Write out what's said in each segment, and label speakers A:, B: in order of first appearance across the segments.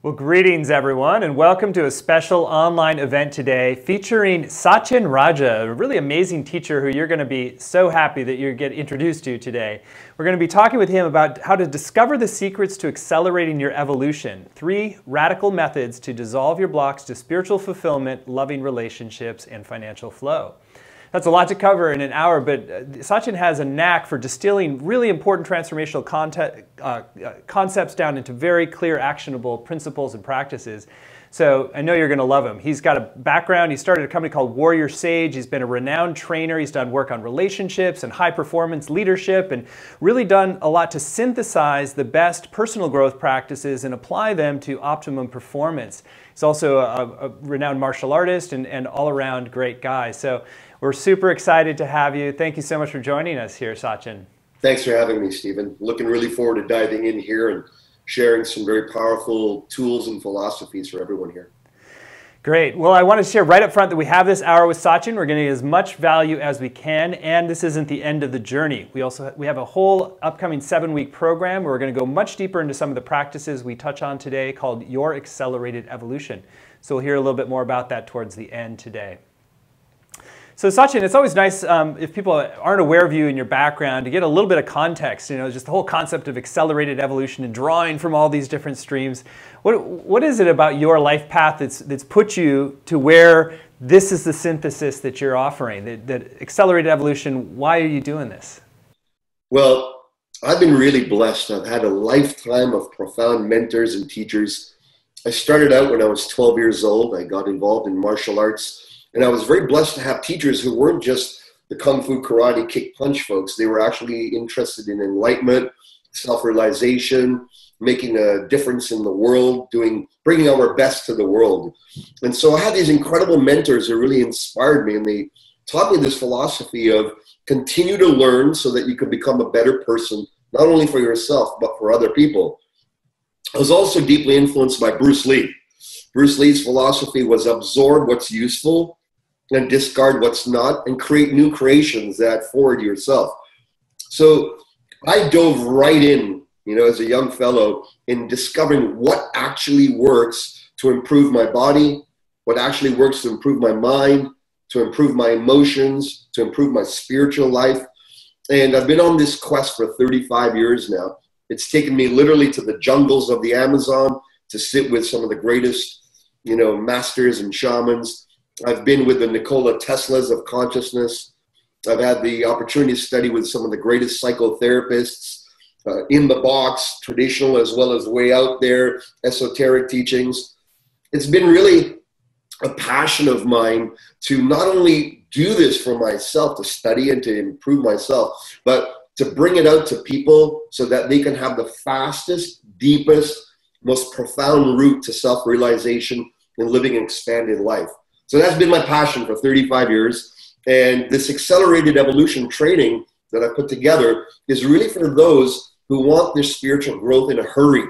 A: Well, greetings everyone, and welcome to a special online event today featuring Satyen Raja, a really amazing teacher who you're going to be so happy that you get introduced to today. We're going to be talking with him about how to discover the secrets to accelerating your evolution. 3 radical methods to dissolve your blocks to spiritual fulfillment, loving relationships, and financial flow. That's a lot to cover in an hour, but Satyen has a knack for distilling really important transformational concepts down into very clear, actionable principles and practices. So I know you're going to love him. He's got a background. He started a company called Warrior Sage. He's been a renowned trainer. He's done work on relationships and high-performance leadership and really done a lot to synthesize the best personal growth practices and apply them to optimum performance. He's also a renowned martial artist and all-around great guy. So we're super excited to have you. Thank you so much for joining us here, Satyen.
B: Thanks for having me, Stephen. Looking really forward to diving in here and sharing some very powerful tools and philosophies for everyone here.
A: Great. Well, I want to share right up front that we have this hour with Satyen. We're going to get as much value as we can, and this isn't the end of the journey. We have a whole upcoming 7-week program where we're going to go much deeper into some of the practices we touch on today called Your Accelerated Evolution. So we'll hear a little bit more about that towards the end today. So Satyen, it's always nice if people aren't aware of you and your background to get a little bit of context, just the whole concept of accelerated evolution and drawing from all these different streams. What is it about your life path that's put you to where this is the synthesis that you're offering, that accelerated evolution? Why are you doing this?
B: Well, I've been really blessed. I've had a lifetime of profound mentors and teachers. I started out when I was 12 years old. I got involved in martial arts. And I was very blessed to have teachers who weren't just the kung fu, karate, kick, punch folks. They were actually interested in enlightenment, self-realization, making a difference in the world, bringing our best to the world. And so I had these incredible mentors who really inspired me, and they taught me this philosophy of continue to learn so that you can become a better person, not only for yourself, but for other people. I was also deeply influenced by Bruce Lee. Bruce Lee's philosophy was absorb what's useful and discard what's not, and create new creations that forward yourself. So I dove right in, as a young fellow, in discovering what actually works to improve my body, what actually works to improve my mind, to improve my emotions, to improve my spiritual life. And I've been on this quest for 35 years now. It's taken me literally to the jungles of the Amazon to sit with some of the greatest, masters and shamans. I've been with the Nikola Teslas of consciousness. I've had the opportunity to study with some of the greatest psychotherapists, in the box, traditional as well as way out there, esoteric teachings. It's been really a passion of mine to not only do this for myself, to study and to improve myself, but to bring it out to people so that they can have the fastest, deepest, most profound route to self-realization and living an expanded life. So that's been my passion for 35 years. And this accelerated evolution training that I put together is really for those who want their spiritual growth in a hurry.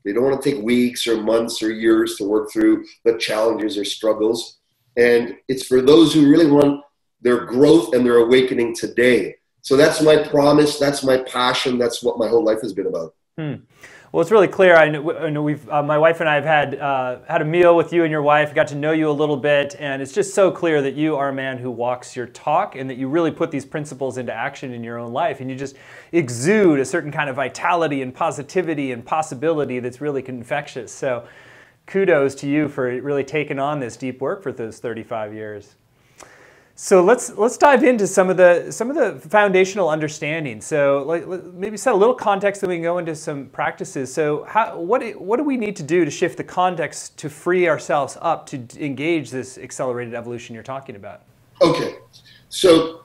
B: They don't want to take weeks or months or years to work through the challenges or struggles. And it's for those who really want their growth and their awakening today. So that's my promise. That's my passion. That's what my whole life has been about.
A: Well, it's really clear. I know we've my wife and I have had a meal with you and your wife, got to know you a little bit, and it's just so clear that you are a man who walks your talk and that you really put these principles into action in your own life, and you just exude a certain kind of vitality and positivity and possibility that's really infectious. So kudos to you for really taking on this deep work for those 35 years. So let's dive into some of the foundational understanding. So maybe set a little context, then we can go into some practices. So what do we need to do to shift the context to free ourselves up to engage this accelerated evolution you're talking about?
B: Okay, so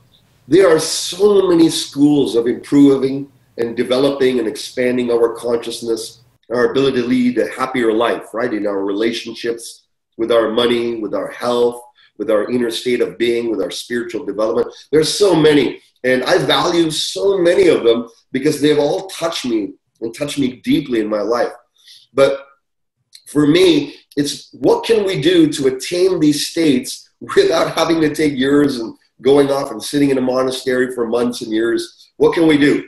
B: there are so many schools of improving and developing and expanding our consciousness, our ability to lead a happier life, right? In our relationships, with our money, with our health, with our inner state of being, with our spiritual development. There's so many, and I value so many of them because they've all touched me and touched me deeply in my life. But for me, it's what can we do to attain these states without having to take years and going off and sitting in a monastery for months and years? What can we do?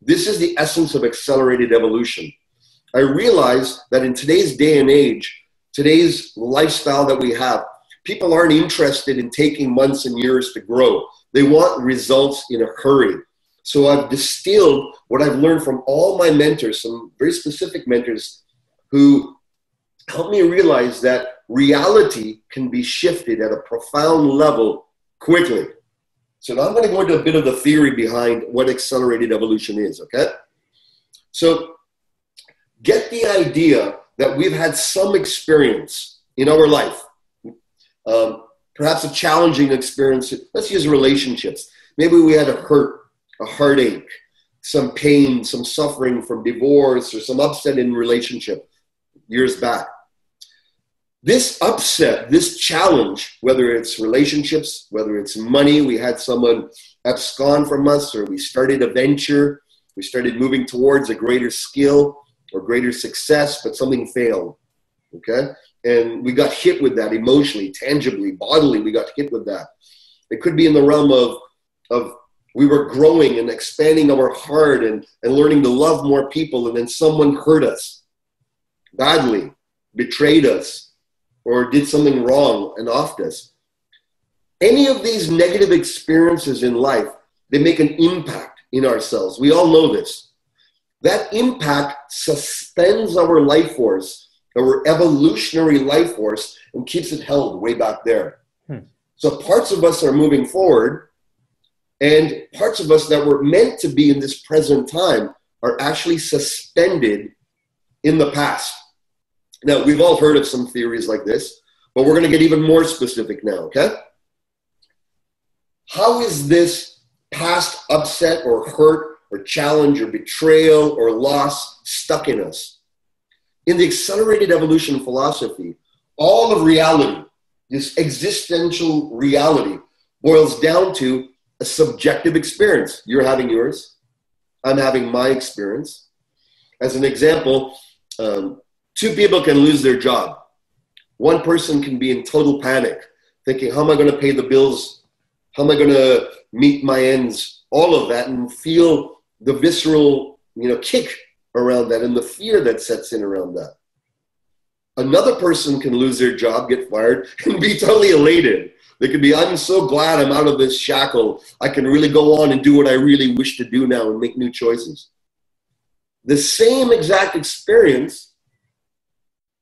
B: This is the essence of accelerated evolution. I realized that in today's day and age, today's lifestyle that we have, people aren't interested in taking months and years to grow. They want results in a hurry. So I've distilled what I've learned from all my mentors, some very specific mentors who helped me realize that reality can be shifted at a profound level quickly. So now I'm going to go into a bit of the theory behind what accelerated evolution is, okay? So get the idea that we've had some experience in our life, perhaps a challenging experience. Let's use relationships. Maybe we had a hurt, a heartache, some pain, some suffering from divorce, or some upset in relationship years back. This upset, this challenge, whether it's relationships, whether it's money, we had someone abscond from us, or we started a venture, we started moving towards a greater skill or greater success, but something failed, okay? And we got hit with that emotionally, tangibly, bodily, we got hit with that. It could be in the realm of we were growing and expanding our heart and learning to love more people, and then someone hurt us badly, betrayed us, or did something wrong and offed us. Any of these negative experiences in life, they make an impact in ourselves. We all know this. That impact suspends our life force, our evolutionary life force, and keeps it held way back there. So parts of us are moving forward, and parts of us that were meant to be in this present time are actually suspended in the past. Now, we've all heard of some theories like this, but we're going to get even more specific now, okay? How is this past upset or hurt or challenge or betrayal or loss stuck in us? In the accelerated evolution philosophy, all of reality, this existential reality, boils down to a subjective experience. You're having yours. I'm having my experience. As an example, two people can lose their job. One person can be in total panic, thinking, how am I going to pay the bills? How am I going to meet my ends? All of that, and feel the visceral, kick around that and the fear that sets in around that. Another person can lose their job, get fired, and be totally elated. They could be, I'm so glad I'm out of this shackle. I can really go on and do what I really wish to do now and make new choices. The same exact experience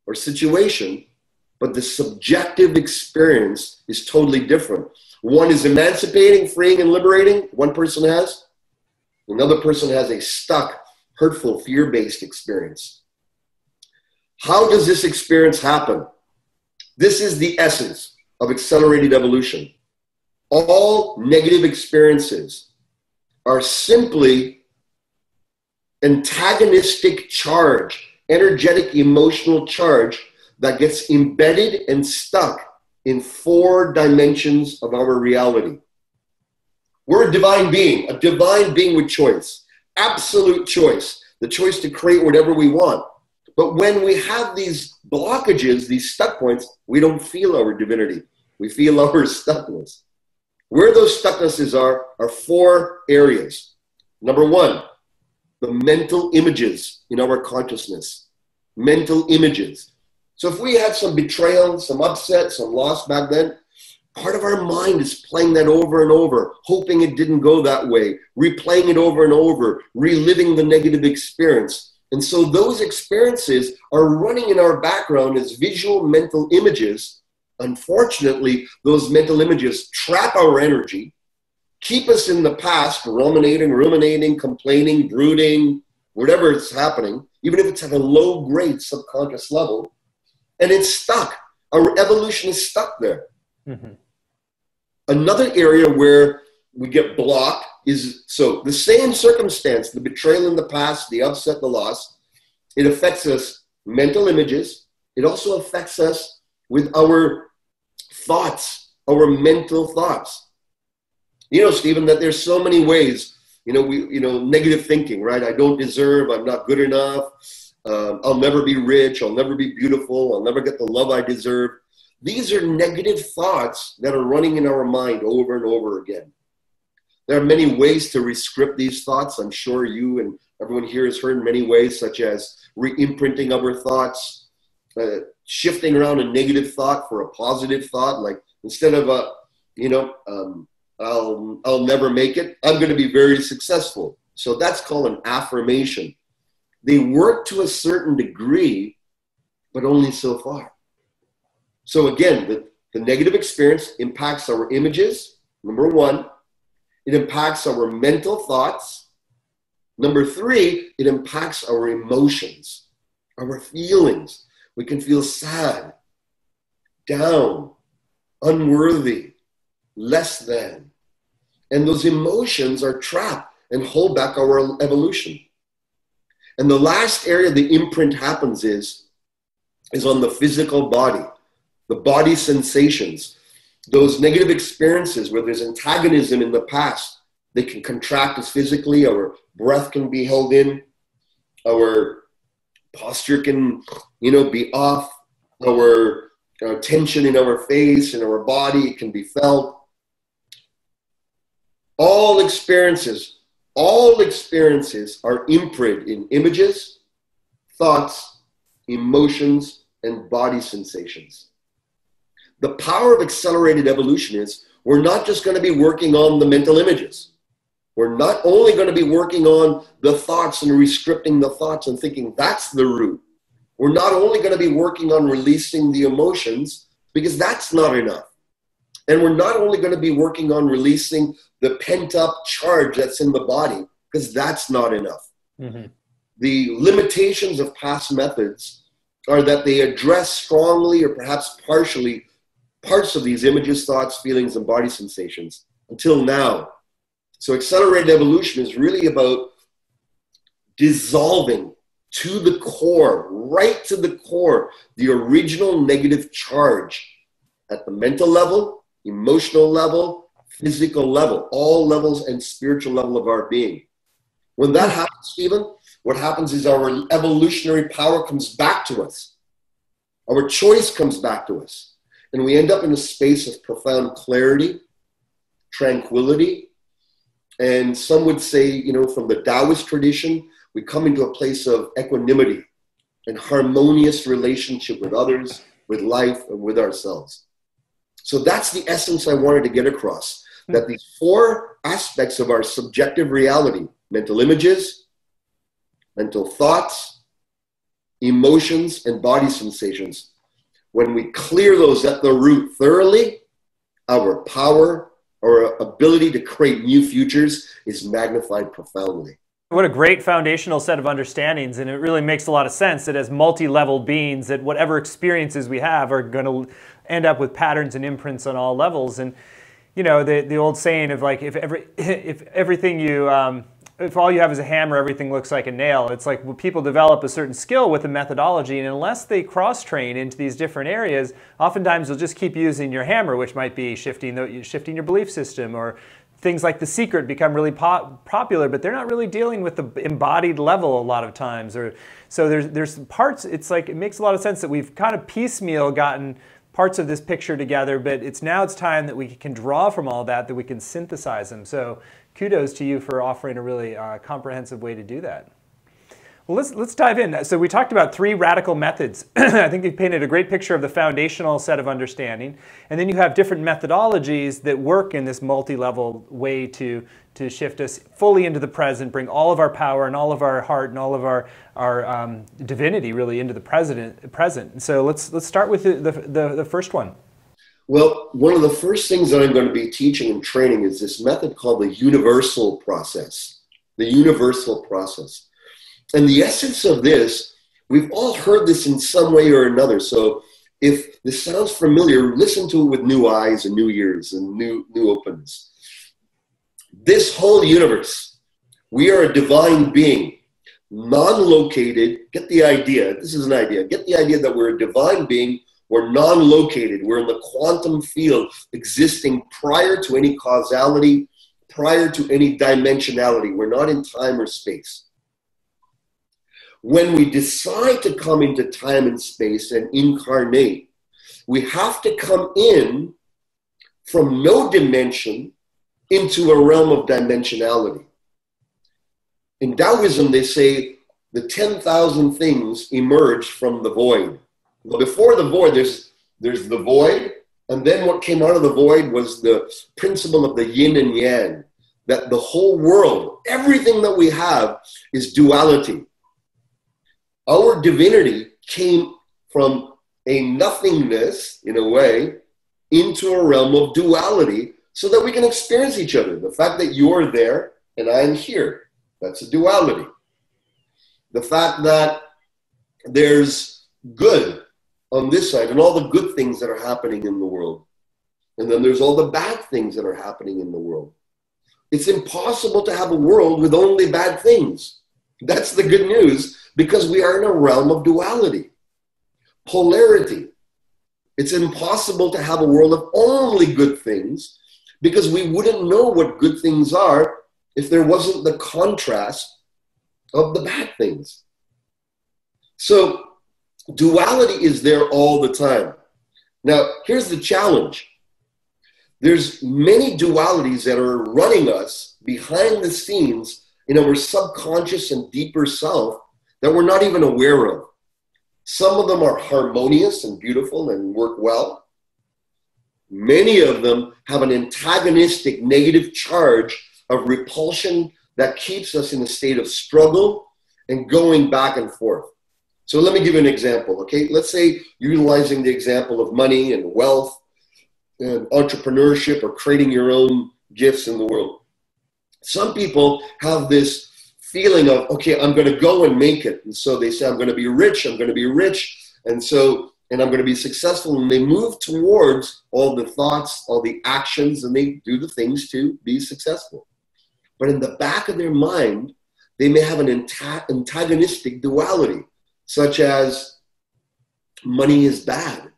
B: or situation, but the subjective experience is totally different. One is emancipating, freeing, and liberating. One person has. Another person has a stuck, hurtful, fear-based experience. How does this experience happen? This is the essence of accelerated evolution. All negative experiences are simply antagonistic charge, energetic, emotional charge that gets embedded and stuck in 4 dimensions of our reality. We're a divine being with choice, absolute choice, the choice to create whatever we want. But when we have these blockages, these stuck points, we don't feel our divinity. We feel our stuckness. Where those stucknesses are 4 areas. Number 1, the mental images in our consciousness. Mental images. So if we had some betrayal, some upset, some loss back then, part of our mind is playing that over and over, hoping it didn't go that way, replaying it over and over, reliving the negative experience. And so those experiences are running in our background as visual mental images. Unfortunately, those mental images trap our energy, keep us in the past, ruminating, complaining, brooding, whatever is happening, even if it's at a low-grade subconscious level, and it's stuck. Our evolution is stuck there. Mm-hmm. Another area where we get blocked is, so the same circumstance, the betrayal in the past, the upset, the loss, it affects us mental images. It also affects us with our thoughts, our mental thoughts. Stephen, that there's so many ways, negative thinking, right? I don't deserve, I'm not good enough. I'll never be rich. I'll never be beautiful. I'll never get the love I deserve. These are negative thoughts that are running in our mind over and over again. There are many ways to rescript these thoughts. I'm sure you and everyone here has heard many ways, such as re-imprinting our thoughts, shifting around a negative thought for a positive thought. Like instead of I'll never make it, I'm going to be very successful. So that's called an affirmation. They work to a certain degree, but only so far. So again, the negative experience impacts our images, number one. It impacts our mental thoughts. Number three, it impacts our emotions, our feelings. We can feel sad, down, unworthy, less than. And those emotions are trapped and hold back our evolution. And the last area the imprint happens is on the physical body, the body sensations. Those negative experiences where there's antagonism in the past, they can contract us physically, our breath can be held in, our posture can, be off, our tension in our face and our body can be felt. All experiences are imprinted in images, thoughts, emotions, and body sensations. The power of accelerated evolution is we're not just going to be working on the mental images. We're not only going to be working on the thoughts and rescripting the thoughts and thinking that's the root. We're not only going to be working on releasing the emotions because that's not enough. And we're not only going to be working on releasing the pent-up charge that's in the body because that's not enough. Mm-hmm. The limitations of past methods are that they address strongly or perhaps partially parts of these images, thoughts, feelings, and body sensations until now. So accelerated evolution is really about dissolving to the core, right to the core, the original negative charge at the mental level, emotional level, physical level, all levels and spiritual level of our being. When that happens, Stephen, what happens is our evolutionary power comes back to us. Our choice comes back to us. And we end up in a space of profound clarity, tranquility, and some would say, from the Taoist tradition, we come into a place of equanimity and harmonious relationship with others, with life, and with ourselves. So that's the essence I wanted to get across, that these four aspects of our subjective reality, mental images, mental thoughts, emotions, and body sensations, when we clear those at the root thoroughly, our power, our ability to create new futures is magnified profoundly.
A: What a great foundational set of understandings, and it really makes a lot of sense that as multi-level beings, that whatever experiences we have are going to end up with patterns and imprints on all levels. And the old saying of like if all you have is a hammer, everything looks like a nail. It's like when people develop a certain skill with a methodology, and unless they cross-train into these different areas, oftentimes you'll just keep using your hammer, which might be shifting your belief system, or things like The Secret become really popular, but they're not really dealing with the embodied level a lot of times. So there's parts, it's like it makes a lot of sense that we've kind of piecemeal gotten parts of this picture together, but it's time that we can draw from all that we can synthesize them. So kudos to you for offering a really comprehensive way to do that. Well, let's dive in. So we talked about 3 radical methods. I think you've painted a great picture of the foundational set of understanding, and then you have different methodologies that work in this multi-level way to shift us fully into the present, bring all of our power and all of our heart and all of our divinity really into the present. So let's start with the first one.
B: Well, one of the first things that I'm going to be teaching and training is this method called the universal process. The universal process. And the essence of this, we've all heard this in some way or another. So if this sounds familiar, listen to it with new eyes and new ears and new openness. This whole universe, we are a divine being, non-located. Get the idea. This is an idea. Get the idea that we're a divine being. We're non-located. We're in the quantum field, existing prior to any causality, prior to any dimensionality. We're not in time or space. When we decide to come into time and space and incarnate, we have to come in from no dimension into a realm of dimensionality. In Taoism, they say the 10,000 things emerged from the void. Well, before the void, there's the void, and then what came out of the void was the principle of the yin and yang, that the whole world, everything that we have is duality. Our divinity came from a nothingness, in a way, into a realm of duality so that we can experience each other. The fact that you're there and I'm here, that's a duality. The fact that there's good on this side and all the good things that are happening in the world. And then there's all the bad things that are happening in the world. It's impossible to have a world with only bad things. That's the good news, because we are in a realm of duality, polarity. It's impossible to have a world of only good things, because we wouldn't know what good things are if there wasn't the contrast of the bad things. So duality is there all the time. Now, here's the challenge. There's many dualities that are running us behind the scenes in our subconscious and deeper self that we're not even aware of. Some of them are harmonious and beautiful and work well. Many of them have an antagonistic negative charge of repulsion that keeps us in a state of struggle and going back and forth. So let me give you an example, okay? Let's say utilizing the example of money and wealth and entrepreneurship or creating your own gifts in the world. Some people have this feeling of, okay, I'm going to go and make it. And so they say, I'm going to be rich, I'm going to be rich. And I'm going to be successful. And they move towards all the thoughts, all the actions, and they do the things to be successful. But in the back of their mind, they may have an antagonistic duality, such as money is bad.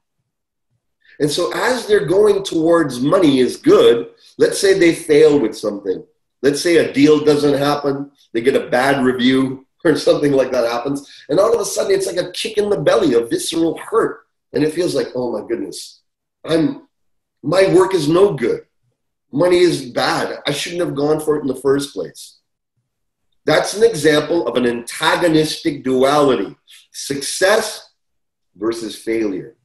B: And so as they're going towards money is good, let's say they fail with something. Let's say a deal doesn't happen, they get a bad review or something like that happens. And all of a sudden it's like a kick in the belly, a visceral hurt. And it feels like, oh my goodness, my work is no good. Money is bad. I shouldn't have gone for it in the first place. That's an example of an antagonistic duality, success versus failure.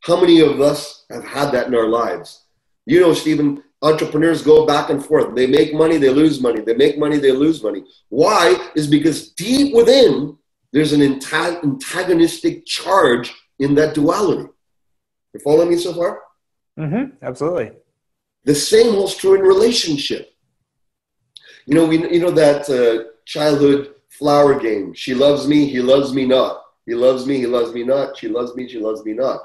B: How many of us have had that in our lives? You know, Stephen, entrepreneurs go back and forth. They make money, they lose money. They make money, they lose money. Why? Is because deep within, there's an antagonistic charge in that duality. You following me so far?
A: Mm-hmm, absolutely.
B: The same holds true in relationship. You know that childhood flower game. She loves me, he loves me not. He loves me, he loves me not. She loves me, she loves me not.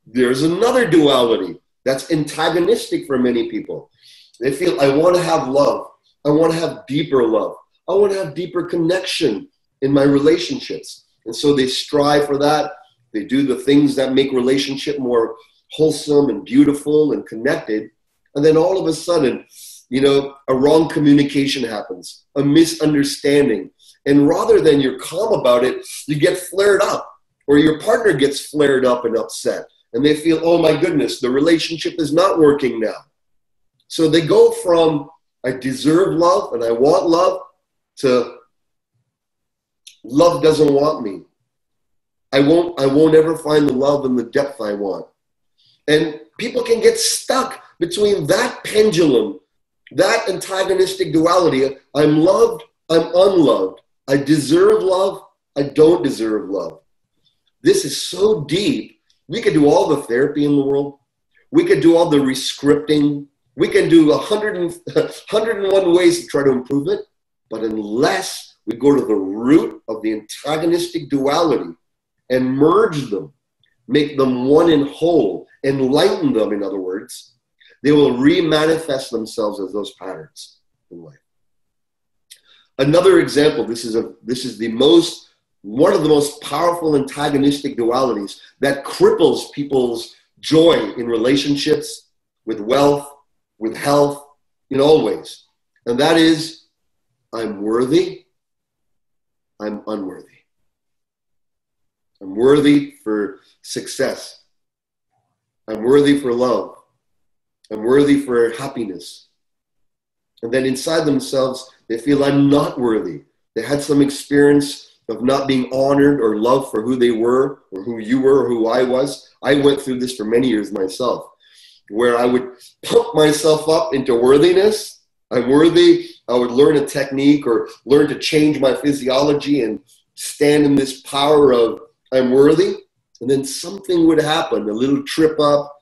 B: There's another duality that's antagonistic for many people. They feel, I want to have love. I want to have deeper love. I want to have deeper connection in my relationships. And so they strive for that. They do the things that make relationship more wholesome and beautiful and connected. And then all of a sudden, a wrong communication happens, a misunderstanding. And rather than you're calm about it, you get flared up, or your partner gets flared up and upset. And they feel, oh my goodness, the relationship is not working now. So they go from, I deserve love and I want love, to love doesn't want me. I won't ever find the love and the depth I want. And people can get stuck between that pendulum, that antagonistic duality. I'm loved, I'm unloved. I deserve love, I don't deserve love. This is so deep. We could do all the therapy in the world. We could do all the rescripting. We can do 101 ways to try to improve it. But unless we go to the root of the antagonistic duality and merge them, make them one and whole, enlighten them, in other words, they will re-manifest themselves as those patterns in life. Another example, this is one of the most powerful antagonistic dualities that cripples people's joy in relationships, with wealth, with health, in all ways. And that is, I'm worthy, I'm unworthy. I'm worthy for success. I'm worthy for love. I'm worthy for happiness. And then inside themselves, they feel I'm not worthy, They had some experience of not being honored or loved for who they were or who you were or who I was. I went through this for many years myself, where I would pump myself up into worthiness. I'm worthy. I would learn a technique or learn to change my physiology and stand in this power of I'm worthy. And then something would happen, a little trip up,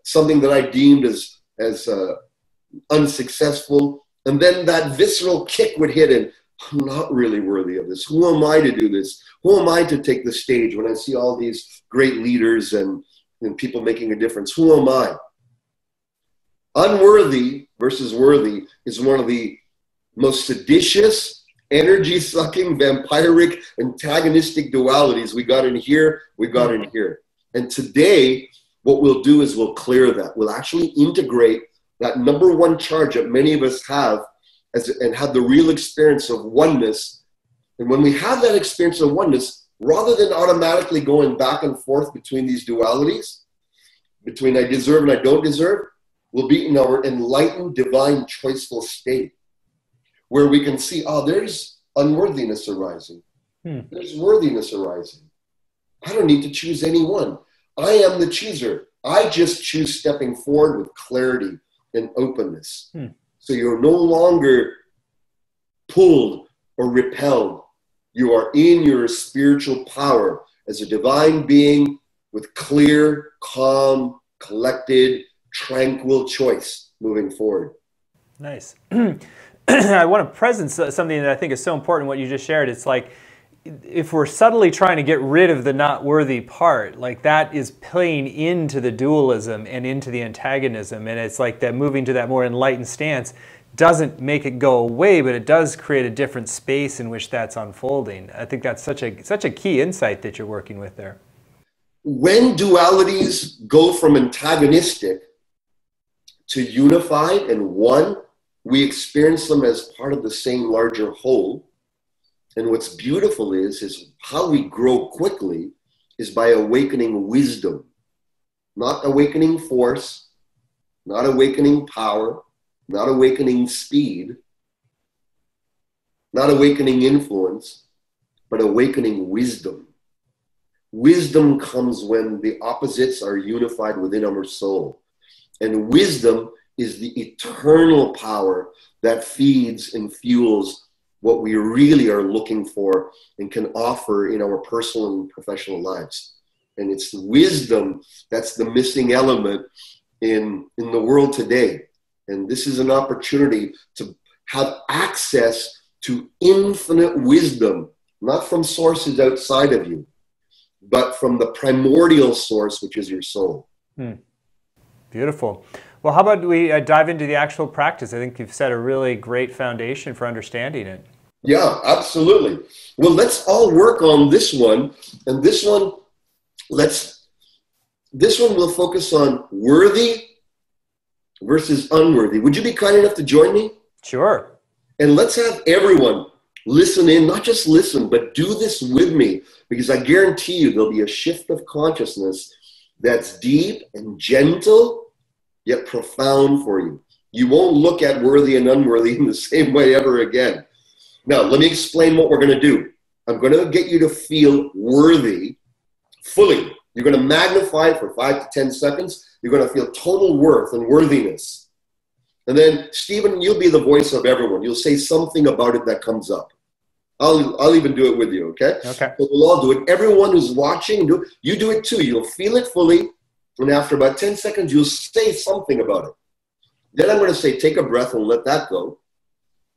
B: something that I deemed as unsuccessful. And then that visceral kick would hit and I'm not really worthy of this. Who am I to do this? Who am I to take the stage when I see all these great leaders and people making a difference? Who am I? Unworthy versus worthy is one of the most seditious, energy-sucking, vampiric, antagonistic dualities we got in here, we got in here. And today, what we'll do is we'll clear that. We'll actually integrate that number one charge that many of us have and have the real experience of oneness. And when we have that experience of oneness, rather than automatically going back and forth between these dualities, between I deserve and I don't deserve, we'll be in our enlightened, divine, choiceful state where we can see, oh, there's unworthiness arising. There's worthiness arising. I don't need to choose anyone. I am the chooser. I just choose stepping forward with clarity and openness. So you're no longer pulled or repelled. You are in your spiritual power as a divine being with clear, calm, collected, tranquil choice moving forward.
A: Nice. I want to present something that I think is so important, what you just shared. It's like, if we're subtly trying to get rid of the not worthy part, like that is playing into the dualism and into the antagonism. And it's like that moving to that more enlightened stance doesn't make it go away, but it does create a different space in which that's unfolding. I think that's such a key insight that you're working with there.
B: When dualities go from antagonistic to unified and one, we experience them as part of the same larger whole. And what's beautiful is how we grow quickly is by awakening wisdom, not awakening force, not awakening power, not awakening speed, not awakening influence, but awakening wisdom. Wisdom comes when the opposites are unified within our soul. And wisdom is the eternal power that feeds and fuels what we really are looking for and can offer in our personal and professional lives. And it's wisdom that's the missing element in the world today. And this is an opportunity to have access to infinite wisdom, not from sources outside of you, but from the primordial source, which is your soul.
A: Beautiful. Well, how about we dive into the actual practice? I think you've set a really great foundation for understanding it.
B: Yeah, absolutely. Well, let's all work on this one. And this one will focus on worthy versus unworthy. Would you be kind enough to join me?
A: Sure.
B: And let's have everyone listen in, not just listen, but do this with me, because I guarantee you there'll be a shift of consciousness that's deep and gentle, yet profound for you. You won't look at worthy and unworthy in the same way ever again. Now, let me explain what we're going to do. I'm going to get you to feel worthy fully. You're going to magnify it for 5 to 10 seconds. You're going to feel total worth and worthiness. And then, Stephen, you'll be the voice of everyone. You'll say something about it that comes up. I'll even do it with you, okay?
A: Okay.
B: So we'll all do it. Everyone who's watching, you do it too. You'll feel it fully. And after about 10 seconds, you'll say something about it. Then I'm going to say, take a breath and let that go.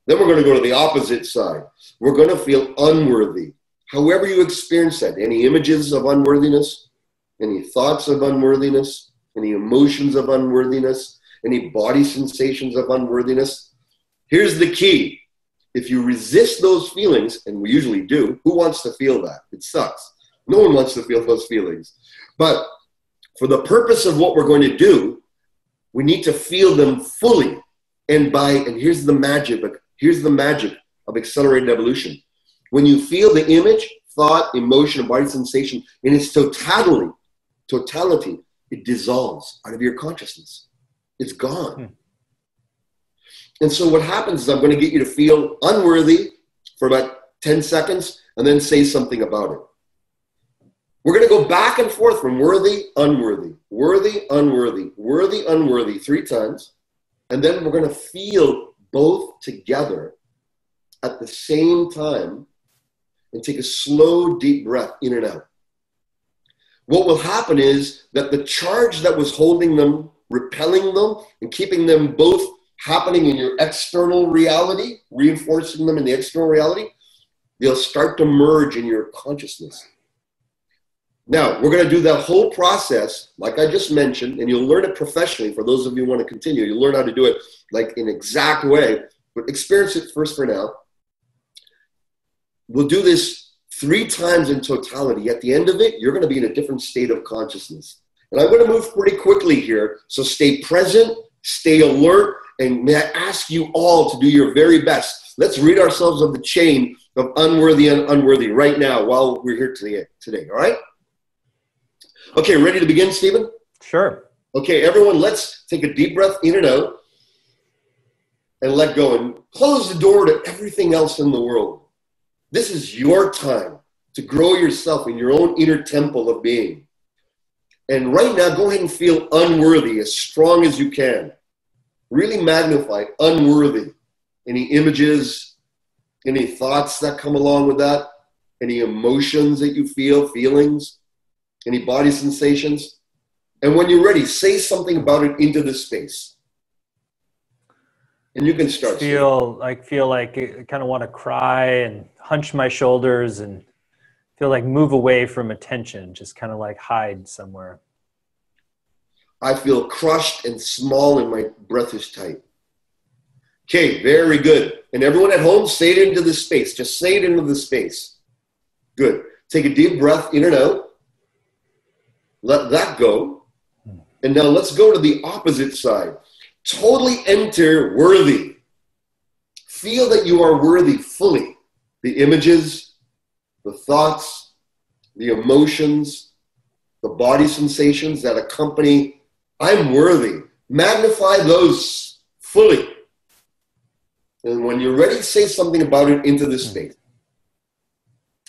B: Then we're going to go to the opposite side. We're going to feel unworthy. However you experience that, any images of unworthiness, any thoughts of unworthiness, any emotions of unworthiness, any body sensations of unworthiness. Here's the key. If you resist those feelings, and we usually do, who wants to feel that? It sucks. No one wants to feel those feelings. But for the purpose of what we're going to do, we need to feel them fully. And here's the magic of accelerated evolution. When you feel the image, thought, emotion, and body sensation in its totality, it dissolves out of your consciousness. It's gone. And so what happens is I'm going to get you to feel unworthy for about 10 seconds and then say something about it. We're going to go back and forth from worthy, unworthy, worthy, unworthy, worthy, unworthy 3 times. And then we're going to feel both together at the same time and take a slow, deep breath in and out. What will happen is that the charge that was holding them, repelling them, and keeping them both happening in your external reality, reinforcing them in the external reality, they'll start to merge in your consciousness. Now, we're going to do that whole process, like I just mentioned, and you'll learn it professionally. For those of you who want to continue, you'll learn how to do it like in an exact way, but experience it first for now. We'll do this 3 times in totality. At the end of it, you're going to be in a different state of consciousness. And I'm going to move pretty quickly here, so stay present, stay alert, and may I ask you all to do your very best. Let's rid ourselves of the chain of unworthy and unworthy right now while we're here today, all right? Okay, ready to begin, Stephen?
A: Sure.
B: Okay, everyone, let's take a deep breath in and out and let go and close the door to everything else in the world. This is your time to grow yourself in your own inner temple of being. And right now, go ahead and feel unworthy as strong as you can. Really magnify unworthy. Any images, any thoughts that come along with that, any emotions that you feel, feelings, any body sensations. And when you're ready, say something about it into the space. And you can start.
A: Feel like I kind of want to cry and hunch my shoulders and feel like move away from attention, just kind of like hide somewhere.
B: I feel crushed and small and my breath is tight. Okay, very good. And everyone at home, say it into the space. Just say it into the space. Good. Take a deep breath in and out. Let that go. And now let's go to the opposite side. Totally enter worthy. Feel that you are worthy fully. The images, the thoughts, the emotions, the body sensations that accompany I'm worthy. Magnify those fully. And when you're ready, say something about it into the space.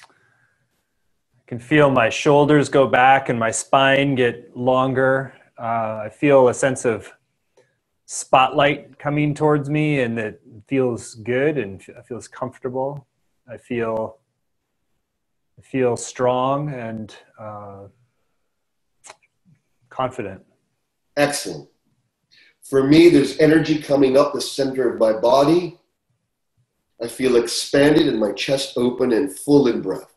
A: I can feel my shoulders go back and my spine get longer. I feel a sense of spotlight coming towards me, and it feels good and it feels comfortable. I feel strong and confident.
B: Excellent. For me, there's energy coming up the center of my body. I feel expanded and my chest open and full in breath.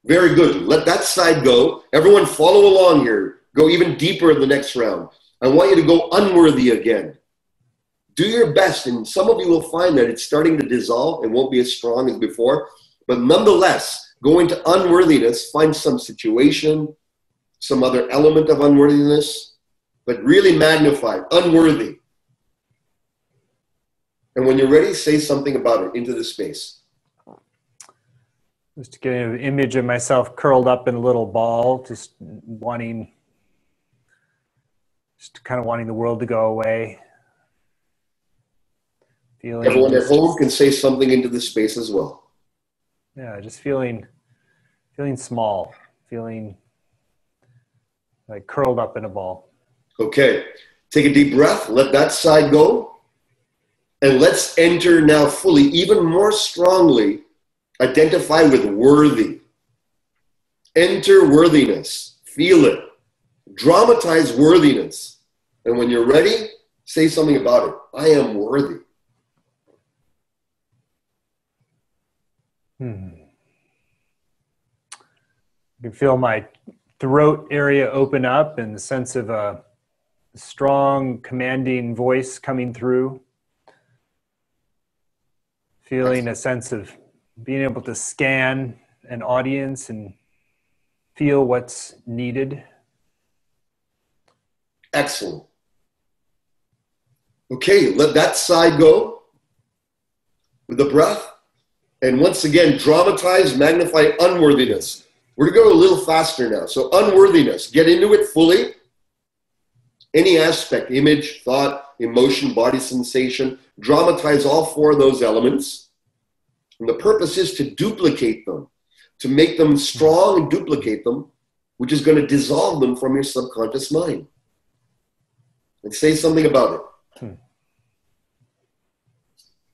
B: Very good. Let that side go. Everyone follow along here. Go even deeper in the next round. I want you to go unworthy again. Do your best, and some of you will find that it's starting to dissolve. It won't be as strong as before. But nonetheless, go into unworthiness. Find some situation, some other element of unworthiness, but really magnify unworthy. And when you're ready, say something about it into the space.
A: Just getting an image of myself curled up in a little ball, just kind of wanting the world to go away.
B: Everyone at home can say something into the space as well.
A: Yeah, just feeling small, feeling like curled up in a ball.
B: Okay, take a deep breath, let that side go, and let's enter now fully, even more strongly, identify with worthy. Enter worthiness, feel it, dramatize worthiness, and when you're ready, say something about it. I am worthy.
A: You can feel my throat area open up and the sense of a strong, commanding voice coming through. Feeling a sense of being able to scan an audience and feel what's needed.
B: Excellent. Okay, let that side go with the breath. And once again, dramatize, magnify unworthiness. We're going to go a little faster now. So unworthiness, get into it fully. Any aspect, image, thought, emotion, body sensation, dramatize all 4 of those elements. And the purpose is to duplicate them, to make them strong and duplicate them, which is going to dissolve them from your subconscious mind. And say something about it.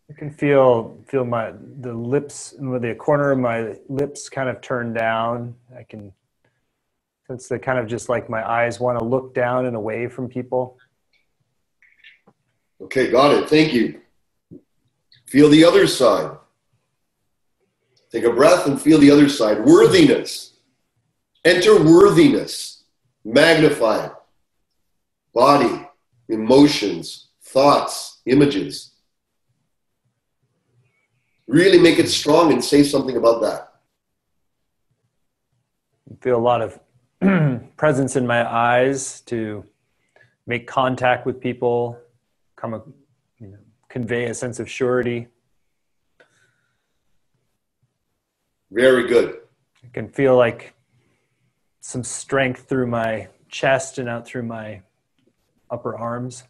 A: I can feel the lips, with the corner of my lips kind of turned down. I can sense that kind of just like my eyes want to look down and away from people.
B: Okay, got it. Thank you. Feel the other side. Take a breath and feel the other side. Worthiness. Enter worthiness. Magnify it. Body, emotions, thoughts, images. Really make it strong and say something about that.
A: I feel a lot of presence in my eyes to make contact with people, convey a sense of surety.
B: Very good.
A: I can feel like some strength through my chest and out through my upper arms.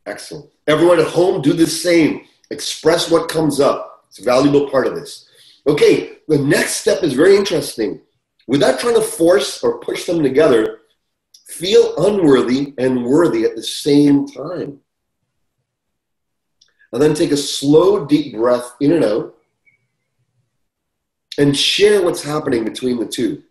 B: Excellent. Everyone at home, do the same. Express what comes up. It's a valuable part of this. Okay, the next step is very interesting. Without trying to force or push them together, feel unworthy and worthy at the same time. And then take a slow, deep breath in and out and share what's happening between the two.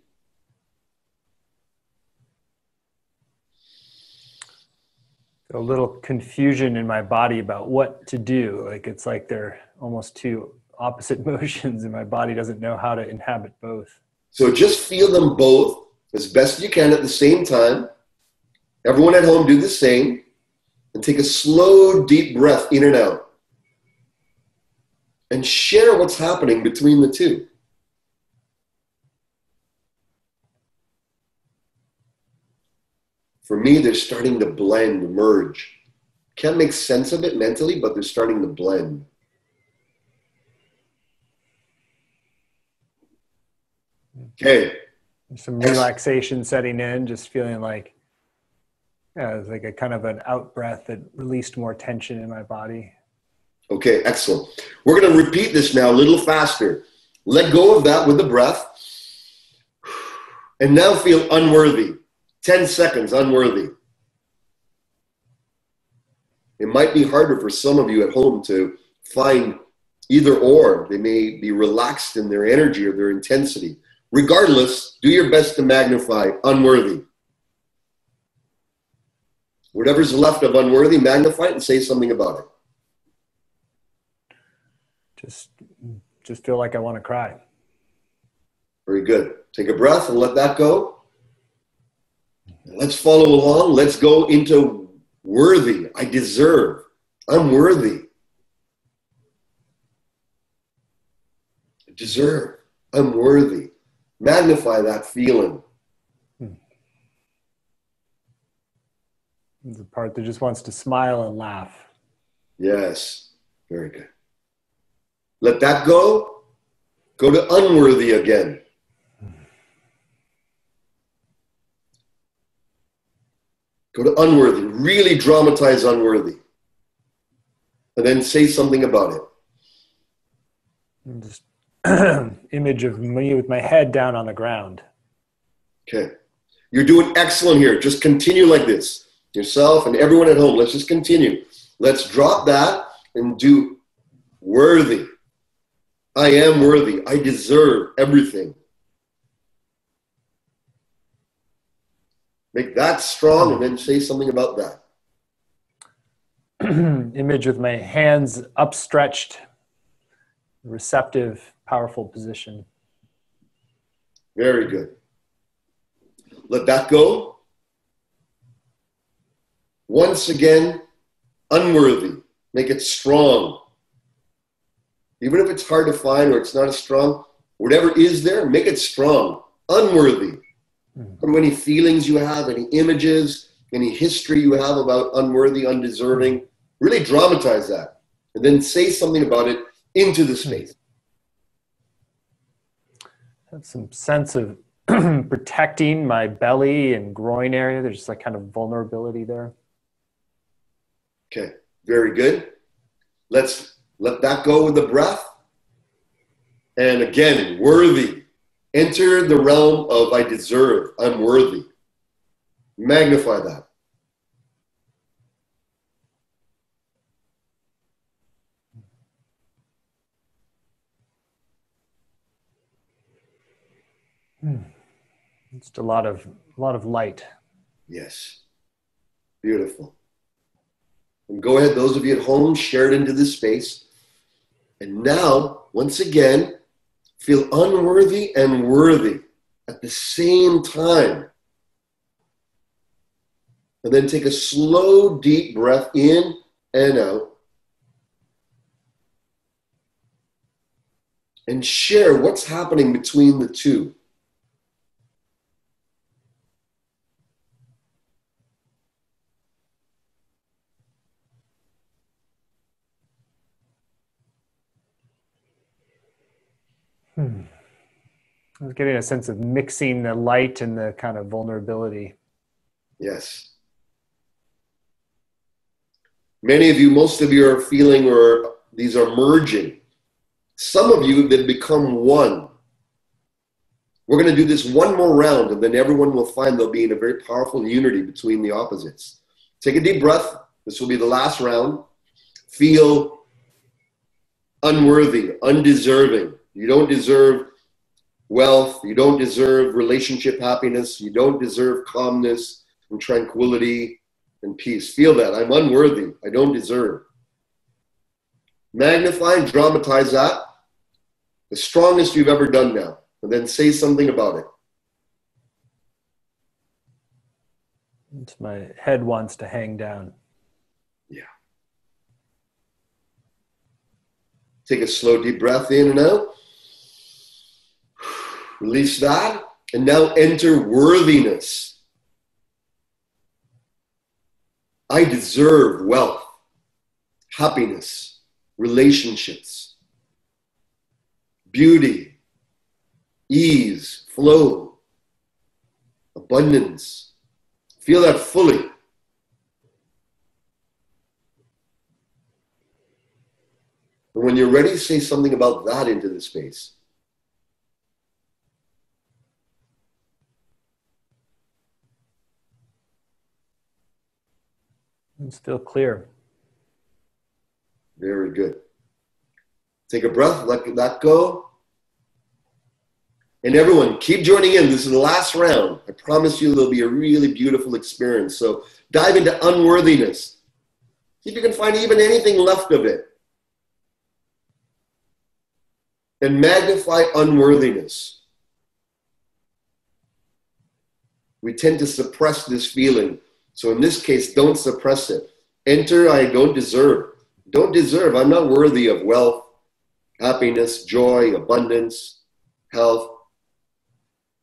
A: A little confusion in my body about what to do. It's like they're almost two opposite motions and my body doesn't know how to inhabit both.
B: So just feel them both as best you can at the same time. Everyone at home, do the same. And take a slow, deep breath in and out. And share what's happening between the two. For me, they're starting to blend, merge. Can't make sense of it mentally, but they're starting to blend. Okay.
A: Some relaxation setting in, just feeling like, it's like a kind of an out breath that released more tension in my body.
B: Okay, excellent. We're going to repeat this now a little faster. Let go of that with the breath. And now feel unworthy. 10 seconds, unworthy. It might be harder for some of you at home to find either or. They may be relaxed in their energy or their intensity. Regardless, do your best to magnify unworthy. Whatever's left of unworthy, magnify it and say something about it.
A: Just feel like I want to cry.
B: Very good. Take a breath and let that go. Let's follow along. Let's go into worthy. I deserve. I'm worthy. I deserve. I'm worthy. Magnify that feeling.
A: The part that just wants to smile and laugh.
B: Yes. Very good. Let that go. Go to unworthy again. Go to unworthy. Really dramatize unworthy. And then say something about it.
A: And just image of me with my head down on the ground.
B: Okay. You're doing excellent here. Just continue like this. Yourself and everyone at home. Let's just continue. Let's drop that and do worthy. I am worthy. I deserve everything. Make that strong and then say something about that.
A: Image with my hands upstretched, receptive, powerful position.
B: Very good. Let that go. Once again, unworthy. Make it strong. Even if it's hard to find or it's not as strong, whatever is there, make it strong. Unworthy. Or any feelings you have, any images, any history you have about unworthy, undeserving, really dramatize that. And then say something about it into the space.
A: Have some sense of protecting my belly and groin area. There's just like kind of vulnerability there.
B: Okay, very good. Let's let that go with the breath. And again, worthy. Enter the realm of I deserve, I'm worthy. Magnify that.
A: Just a lot of light.
B: Yes. Beautiful. And go ahead, those of you at home, share it into this space. And now, once again, feel unworthy and worthy at the same time. And then take a slow, deep breath in and out. And share what's happening between the two.
A: I was getting a sense of mixing the light and the kind of vulnerability.
B: Yes. Many of you, most of you are feeling, or these are merging. Some of you that become one. We're going to do this one more round, and then everyone will find they'll be in a very powerful unity between the opposites. Take a deep breath. This will be the last round. Feel unworthy, undeserving. You don't deserve wealth. You don't deserve relationship happiness. You don't deserve calmness and tranquility and peace. Feel that. I'm unworthy. I don't deserve. Magnify and dramatize that. The strongest you've ever done now. And then say something about it.
A: My head wants to hang down.
B: Yeah. Take a slow, deep breath in and out. Release that. And now enter worthiness. I deserve wealth, happiness, relationships, beauty, ease, flow, abundance. Feel that fully. And when you're ready, say something about that into the space.
A: It's still clear.
B: Very good. Take a breath, let that go. And everyone, keep joining in. This is the last round. I promise you there'll be a really beautiful experience. So dive into unworthiness. See if you can find even anything left of it. And magnify unworthiness. We tend to suppress this feeling. So in this case, don't suppress it. Enter, I don't deserve. Don't deserve. I'm not worthy of wealth, happiness, joy, abundance, health.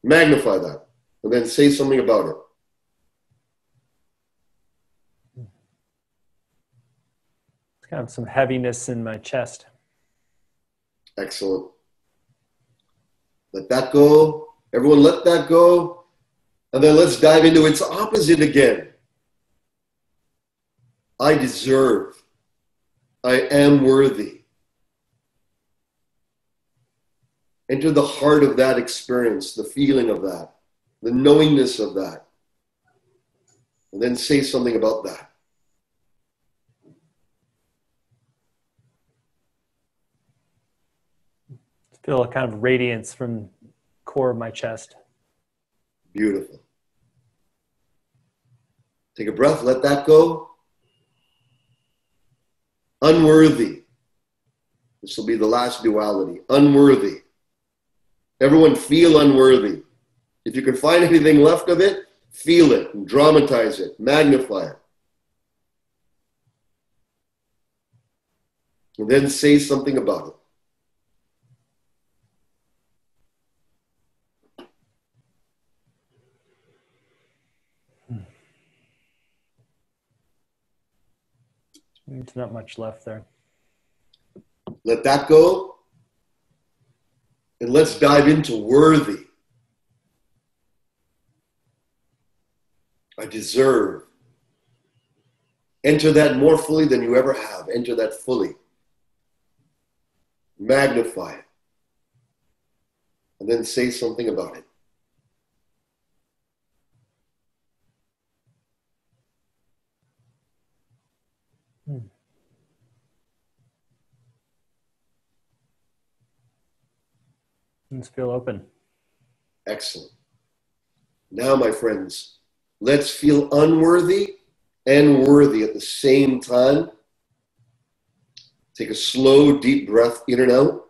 B: Magnify that. And then say something about it.
A: It's kind of some heaviness in my chest.
B: Excellent. Let that go. Everyone let that go. And then let's dive into its opposite again. I deserve. I am worthy. Enter the heart of that experience, the feeling of that, the knowingness of that. And then say something about that.
A: Feel a kind of radiance from the core of my chest.
B: Beautiful. Take a breath, let that go. Unworthy. This will be the last duality. Unworthy. Everyone feel unworthy. If you can find anything left of it, feel it and dramatize it, magnify it. And then say something about it.
A: There's not much left there.
B: Let that go. And let's dive into worthy. I deserve. Enter that more fully than you ever have. Enter that fully. Magnify it. and then say something about it.
A: Let's feel open.
B: Excellent. Now, my friends, let's feel unworthy and worthy at the same time. Take a slow, deep breath in and out.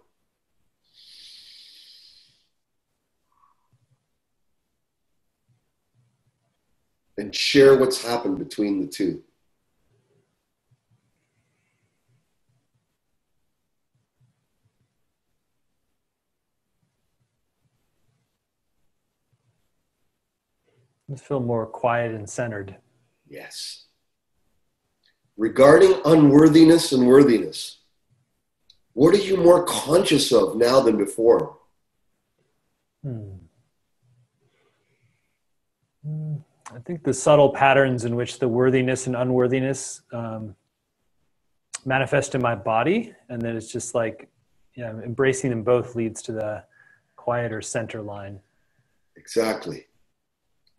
B: And share what's happened between the two.
A: Let's feel more quiet and centered.
B: Yes. Regarding unworthiness and worthiness, what are you more conscious of now than before?
A: I think the subtle patterns in which the worthiness and unworthiness manifest in my body, and then it's just like, embracing them both leads to the quieter center line.
B: Exactly.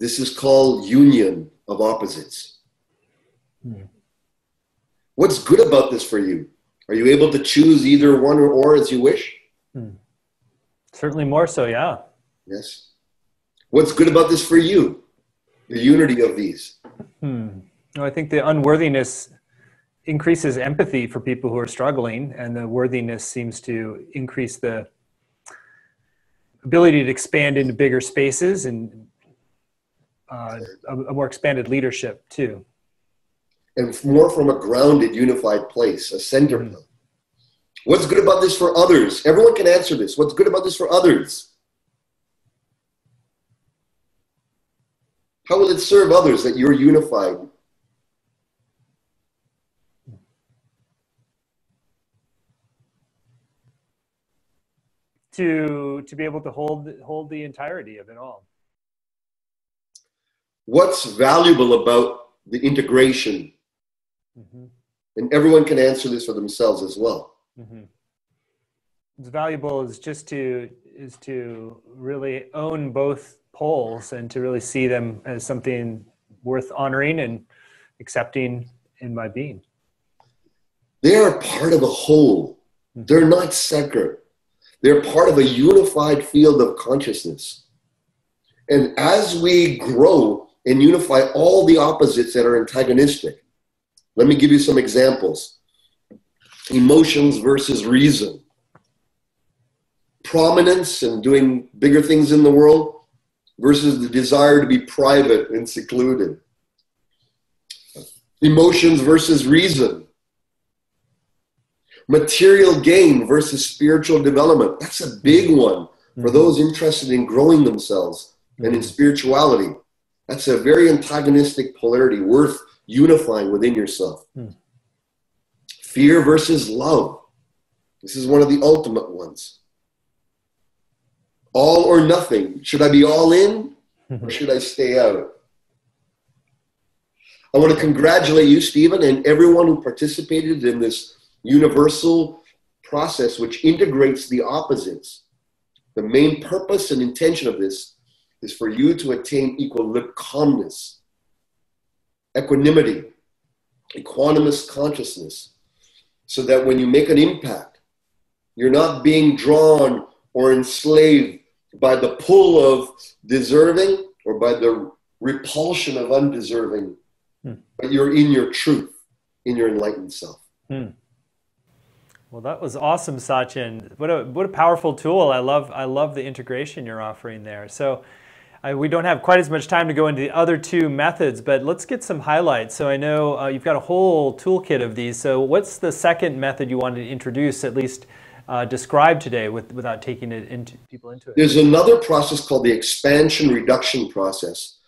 B: This is called union of opposites. What's good about this for you? Are you able to choose either one or as you wish?
A: Certainly more so, yeah.
B: Yes. What's good about this for you? The unity of these.
A: No, I think the unworthiness increases empathy for people who are struggling, and the worthiness seems to increase the ability to expand into bigger spaces and a more expanded leadership too.
B: And more from a grounded, unified place, a center. What's good about this for others? Everyone can answer this. What's good about this for others? How will it serve others that you're unified?
A: To be able to hold the entirety of it all.
B: What's valuable about the integration? And everyone can answer this for themselves as well.
A: What's valuable is just to really own both poles and to really see them as something worth honoring and accepting in my being.
B: They are part of a whole. They're not separate. They're part of a unified field of consciousness. And as we grow and unify all the opposites that are antagonistic, let me give you some examples. Emotions versus reason. Prominence and doing bigger things in the world versus the desire to be private and secluded. Emotions versus reason. Material gain versus spiritual development. That's a big one for those interested in growing themselves and in spirituality. That's a very antagonistic polarity worth unifying within yourself. Fear versus love. This is one of the ultimate ones. All or nothing. Should I be all in or should I stay out? I want to congratulate you, Stephen, and everyone who participated in this universal process which integrates the opposites. The main purpose and intention of this is for you to attain calmness, equanimity, equanimous consciousness, so that when you make an impact, you're not being drawn or enslaved by the pull of deserving or by the repulsion of undeserving, but you're in your truth, in your enlightened self.
A: Well, that was awesome, Satyen. What a powerful tool. I love the integration you're offering there. So we don't have quite as much time to go into the other two methods, but let's get some highlights. So I know you've got a whole toolkit of these. So what's the second method you wanted to introduce, at least describe today without taking people into it?
B: There's another process called the expansion reduction process.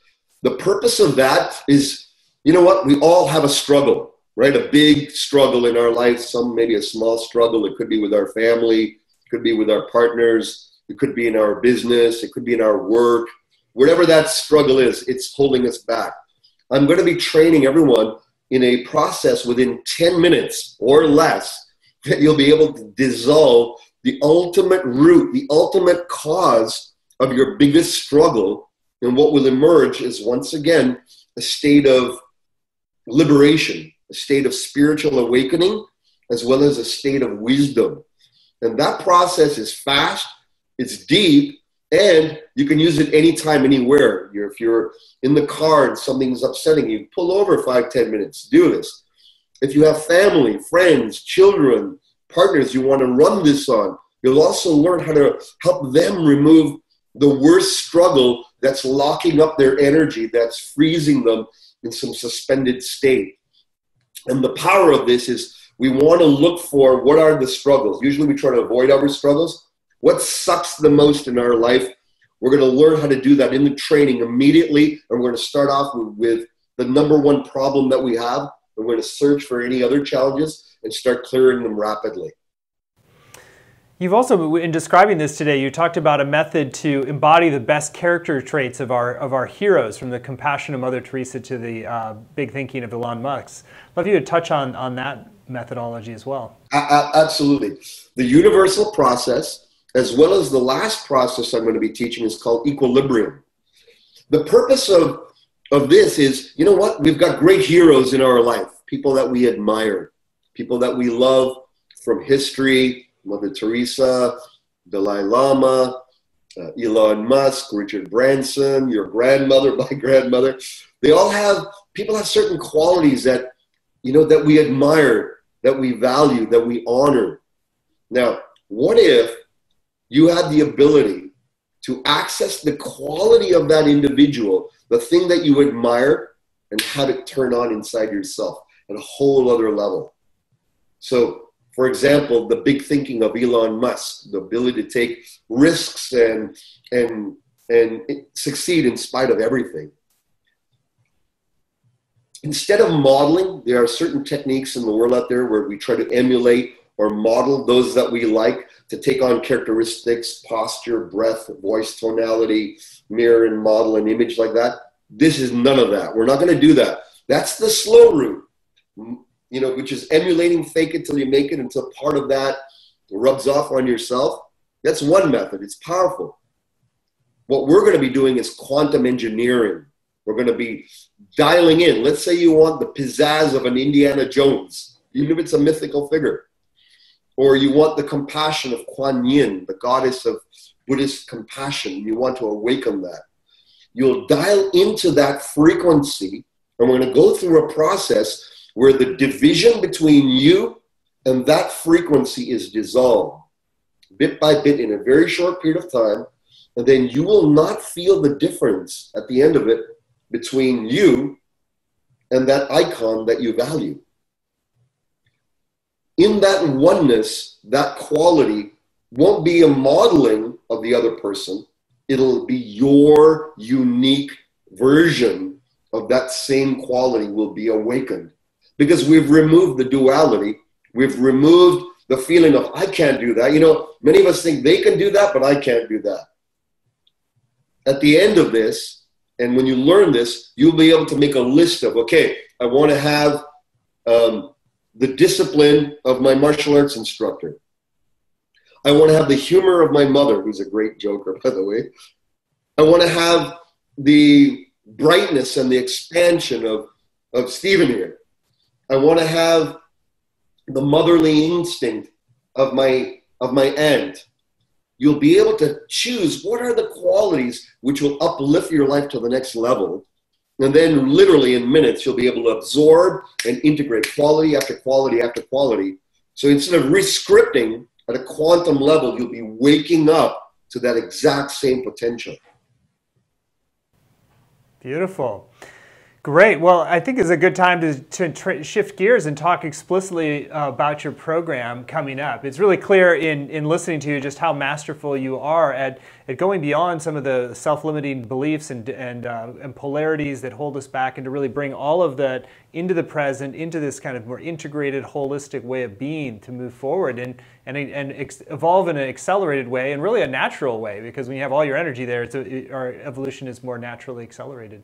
B: The purpose of that is, you know what? We all have a struggle. Right? A big struggle in our life, some maybe a small struggle. It could be with our family, it could be with our partners, it could be in our business, it could be in our work. Whatever that struggle is, it's holding us back. I'm going to be training everyone in a process within 10 minutes or less that you'll be able to dissolve the ultimate root, the ultimate cause of your biggest struggle. And what will emerge is, once again, a state of liberation, a state of spiritual awakening, as well as a state of wisdom. And that process is fast, it's deep, and you can use it anytime, anywhere. If you're in the car and something's upsetting you, pull over 5-10 minutes, do this. If you have family, friends, children, partners you want to run this on, you'll also learn how to help them remove the worst struggle that's locking up their energy, that's freezing them in some suspended state. And the power of this is, we want to look for what are the struggles. Usually we try to avoid our struggles. What sucks the most in our life? We're going to learn how to do that in the training immediately. And we're going to start off with the number one problem that we have. We're going to search for any other challenges and start clearing them rapidly.
A: You've also, in describing this today, you talked about a method to embody the best character traits of our heroes, from the compassion of Mother Teresa to the big thinking of Elon Musk. I'd love you to touch on that methodology as well.
B: Absolutely. The universal process, as well as the last process I'm going to be teaching, is called equilibrium. The purpose of this is, you know what? We've got great heroes in our life, people that we admire, people that we love from history, Mother Teresa, Dalai Lama, Elon Musk, Richard Branson, your grandmother, my grandmother. People have certain qualities that, you know, that we admire, that we value, that we honor. Now, what if you had the ability to access the quality of that individual, the thing that you admire, and have it turn on inside yourself at a whole other level? So, for example, the big thinking of Elon Musk, the ability to take risks and succeed in spite of everything. Instead of modeling, there are certain techniques in the world out there where we try to emulate or model those that we like, to take on characteristics, posture, breath, voice tonality, mirror and model an image like that. This is none of that. We're not going to do that. That's the slow route, you know, which is emulating, fake it till you make it, until part of that rubs off on yourself. That's one method. It's powerful. What we're going to be doing is quantum engineering. We're going to be dialing in. Let's say you want the pizzazz of an Indiana Jones, even if it's a mythical figure. Or you want the compassion of Kuan Yin, the goddess of Buddhist compassion. You want to awaken that. You'll dial into that frequency, and we're going to go through a process where the division between you and that frequency is dissolved bit by bit in a very short period of time. And then you will not feel the difference at the end of it between you and that icon that you value. In that oneness, that quality won't be a modeling of the other person. It'll be your unique version of that same quality will be awakened. Because we've removed the duality. We've removed the feeling of, I can't do that. You know, many of us think they can do that, but I can't do that. At the end of this, and when you learn this, you'll be able to make a list of, okay, I want to have the discipline of my martial arts instructor. I want to have the humor of my mother, who's a great joker, by the way. I want to have the brightness and the expansion of Stephen here. I want to have the motherly instinct of my aunt. You'll be able to choose what are the qualities which will uplift your life to the next level. And then literally in minutes, you'll be able to absorb and integrate quality after quality after quality. So instead of re-scripting at a quantum level, you'll be waking up to that exact same potential.
A: Beautiful. Great. Well, I think it's a good time to shift gears and talk explicitly about your program coming up. It's really clear in listening to you just how masterful you are at going beyond some of the self-limiting beliefs and polarities that hold us back, and to really bring all of that into the present, into this kind of more integrated, holistic way of being to move forward and evolve in an accelerated way, and really a natural way, because when you have all your energy there, our evolution is more naturally accelerated.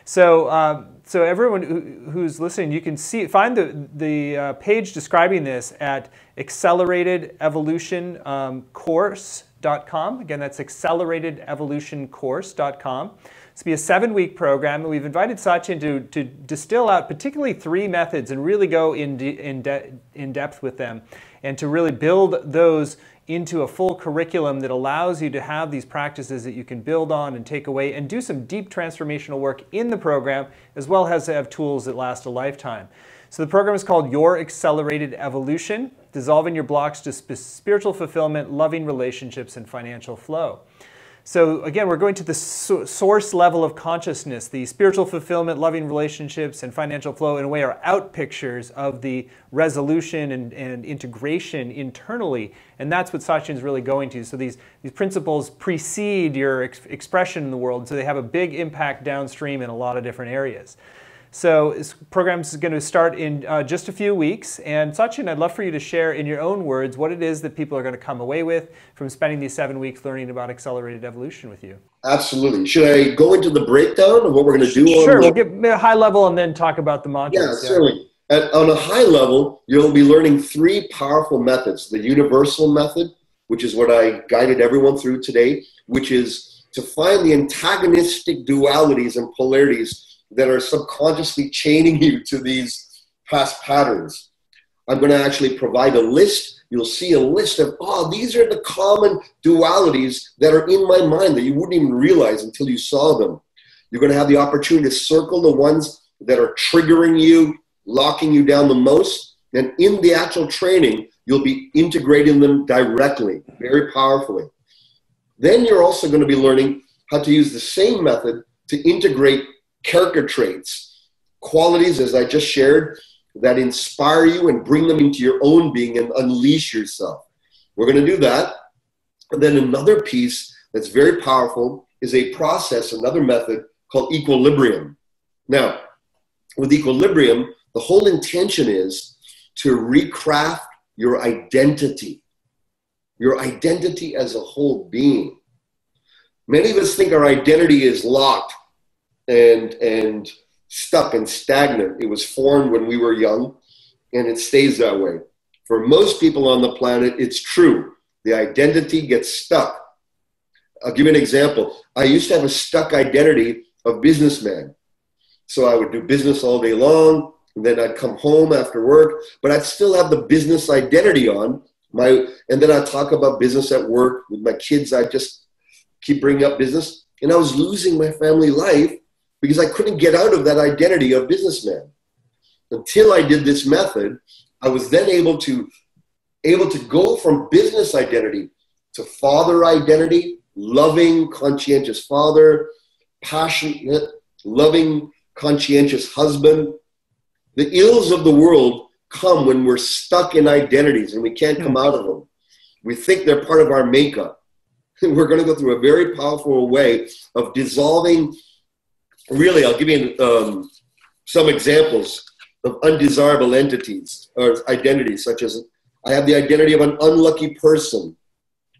A: So everyone who's listening, you can find the page describing this at acceleratedevolutioncourse.com. Again, that's acceleratedevolutioncourse.com. This will be a 7-week program, and we've invited Satyen to distill out particularly 3 methods and really go in depth with them, and to really build those into a full curriculum that allows you to have these practices that you can build on and take away and do some deep transformational work in the program, as well as have tools that last a lifetime. So the program is called Your Accelerated Evolution, Dissolving Your Blocks to Spiritual Fulfillment, Loving Relationships, and Financial Flow. So again, we're going to the source level of consciousness. The spiritual fulfillment, loving relationships, and financial flow, in a way, are out pictures of the resolution and integration internally. And that's what Satyen's really going to. So these principles precede your expression in the world, so they have a big impact downstream in a lot of different areas. So this program is going to start in just a few weeks. And Satyen, I'd love for you to share in your own words what it is that people are going to come away with from spending these 7 weeks learning about accelerated evolution with you.
B: Absolutely. Should I go into the breakdown of what we're going to do?
A: Sure, we'll get a high level and then talk about the modules.
B: Yeah, certainly. On a high level, you'll be learning 3 powerful methods. The universal method, which is what I guided everyone through today, which is to find the antagonistic dualities and polarities that are subconsciously chaining you to these past patterns. I'm going to actually provide a list. You'll see a list of, these are the common dualities that are in my mind that you wouldn't even realize until you saw them. You're going to have the opportunity to circle the ones that are triggering you, locking you down the most. And in the actual training, you'll be integrating them directly, very powerfully. Then you're also going to be learning how to use the same method to integrate character traits, qualities, as I just shared, that inspire you and bring them into your own being and unleash yourself. We're going to do that. And then another piece that's very powerful is a process, another method called equilibrium. Now, with equilibrium, the whole intention is to recraft your identity as a whole being. Many of us think our identity is locked and stuck and stagnant. It was formed when we were young, and it stays that way. For most people on the planet, it's true. The identity gets stuck. I'll give you an example. I used to have a stuck identity of businessman. So I would do business all day long, and then I'd come home after work, but I'd still have the business identity on. And then I'd talk about business at work with my kids. I'd just keep bringing up business. And I was losing my family life because I couldn't get out of that identity of businessman. Until I did this method, I was then able to go from business identity to father identity, loving, conscientious father, passionate, loving, conscientious husband. The ills of the world come when we're stuck in identities and we can't come out of them. We think they're part of our makeup. We're going to go through a very powerful way of dissolving. Really, I'll give you some examples of undesirable entities or identities, such as I have the identity of an unlucky person,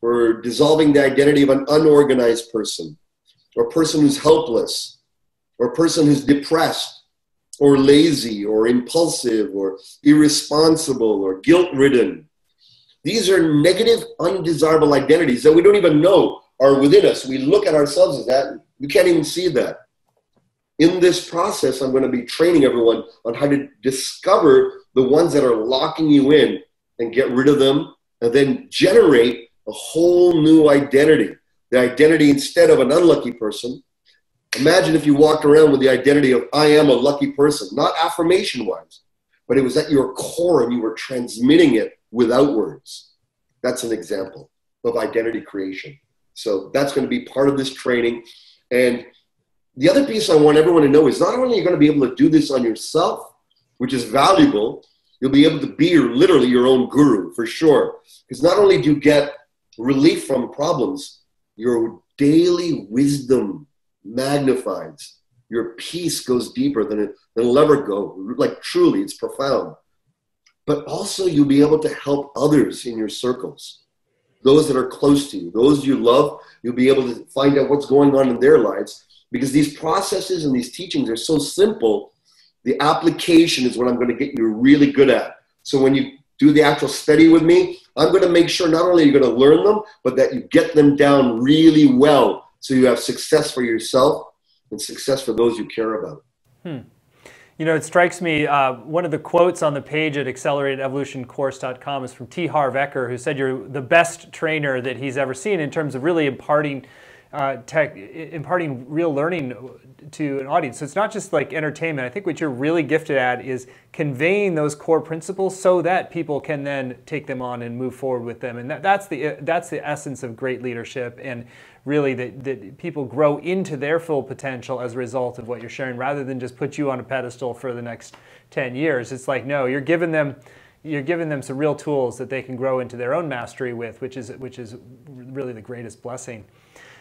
B: or dissolving the identity of an unorganized person, or a person who's helpless, or a person who's depressed, or lazy, or impulsive, or irresponsible, or guilt-ridden. These are negative, undesirable identities that we don't even know are within us. We look at ourselves as that. We can't even see that. In this process, I'm going to be training everyone on how to discover the ones that are locking you in and get rid of them, and then generate a whole new identity. The identity, instead of an unlucky person, imagine if you walked around with the identity of I am a lucky person, not affirmation-wise, but it was at your core and you were transmitting it without words. That's an example of identity creation. So that's going to be part of this training. And the other piece I want everyone to know is not only are you going to be able to do this on yourself, which is valuable, you'll be able to be literally your own guru for sure. Because not only do you get relief from problems, your daily wisdom magnifies. Your peace goes deeper than it'll ever go. Like truly, it's profound. But also you'll be able to help others in your circles. Those that are close to you, those you love, you'll be able to find out what's going on in their lives because these processes and these teachings are so simple. The application is what I'm going to get you really good at. So when you do the actual study with me, I'm going to make sure not only you're going to learn them, but that you get them down really well so you have success for yourself and success for those you care about.
A: You know, it strikes me, one of the quotes on the page at acceleratedEvolutionCourse.com is from T. Harv Eker, who said you're the best trainer that he's ever seen in terms of really imparting real learning to an audience. So it's not just like entertainment. I think what you're really gifted at is conveying those core principles so that people can then take them on and move forward with them. And that's the essence of great leadership, and really that people grow into their full potential as a result of what you're sharing, rather than just put you on a pedestal for the next 10 years. It's like, no, you're giving them some real tools that they can grow into their own mastery with, which is really the greatest blessing.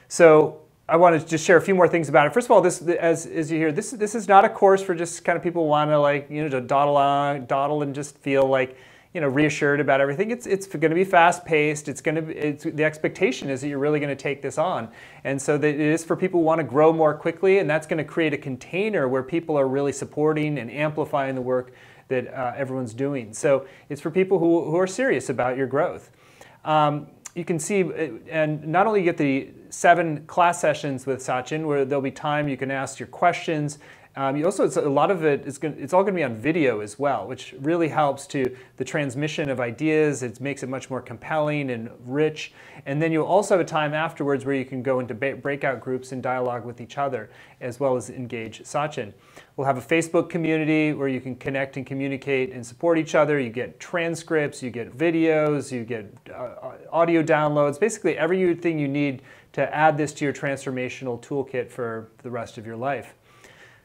A: So I want to just share a few more things about it. First of all, this, as you hear, this is not a course for just kind of people who want to, like, you know, to dawdle and just feel like, you know, reassured about everything. It's going to be fast paced. The expectation is that you're really going to take this on, and so that it is for people who want to grow more quickly, and that's going to create a container where people are really supporting and amplifying the work that everyone's doing. So it's for people who are serious about your growth. You can see, and not only get the 7 class sessions with Satyen, where there'll be time you can ask your questions. You also, a lot of it it's all going to be on video as well, which really helps to the transmission of ideas. It makes it much more compelling and rich. And then you'll also have a time afterwards where you can go into breakout groups and dialogue with each other, as well as engage Satyen. We'll have a Facebook community where you can connect and communicate and support each other. You get transcripts, you get videos, you get audio downloads, basically everything you need to add this to your transformational toolkit for the rest of your life.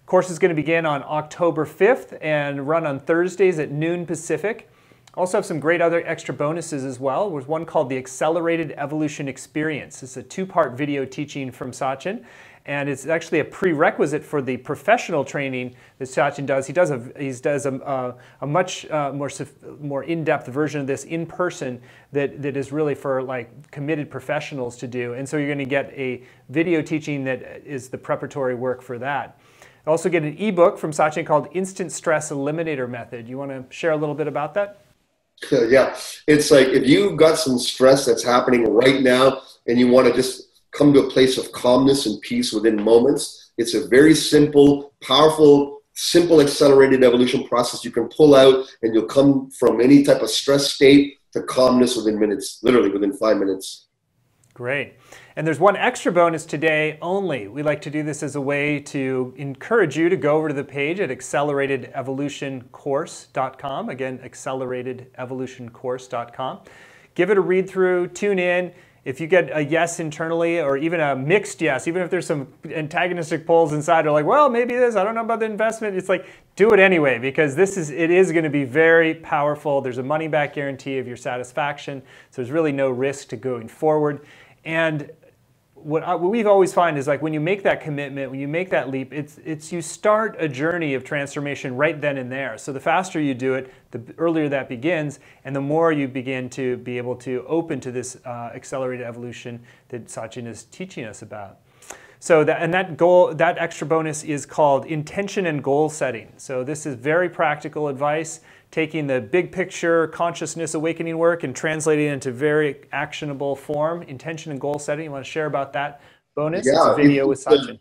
A: Course is going to begin on October 5th and run on Thursdays at noon Pacific. Also have some great other extra bonuses as well. There's one called the Accelerated Evolution Experience. It's a 2-part video teaching from Satyen, and it's actually a prerequisite for the professional training that Satyen does. He does a much more in-depth version of this in person that is really for, like, committed professionals to do. And so you're going to get a video teaching that is the preparatory work for that. You also get an ebook from Satyen called Instant Stress Eliminator Method. You want to share a little bit about that?
B: Yeah, it's like if you've got some stress that's happening right now and you want to just come to a place of calmness and peace within moments, it's a very simple, powerful, simple accelerated evolution process you can pull out, and you'll come from any type of stress state to calmness within minutes, literally within 5 minutes.
A: Great. And there's one extra bonus today only. We like to do this as a way to encourage you to go over to the page at acceleratedEvolutionCourse.com. Again, acceleratedEvolutionCourse.com. Give it a read through, tune in. If you get a yes internally, or even a mixed yes, even if there's some antagonistic polls inside, or like, well, maybe this, I don't know about the investment, it's like, do it anyway, because it is going to be very powerful. There's a money back guarantee of your satisfaction, so there's really no risk to going forward. And what we've always found is, like, when you make that commitment, when you make that leap, you start a journey of transformation right then and there. So the faster you do it, the earlier that begins, and the more you begin to be able to open to this accelerated evolution that Satyen is teaching us about. So that extra bonus is called intention and goal setting. So this is very practical advice, taking the big picture consciousness awakening work and translating it into very actionable form. Intention and goal setting. You want to share about that bonus?
B: Yeah,
A: it's a video with Satyen.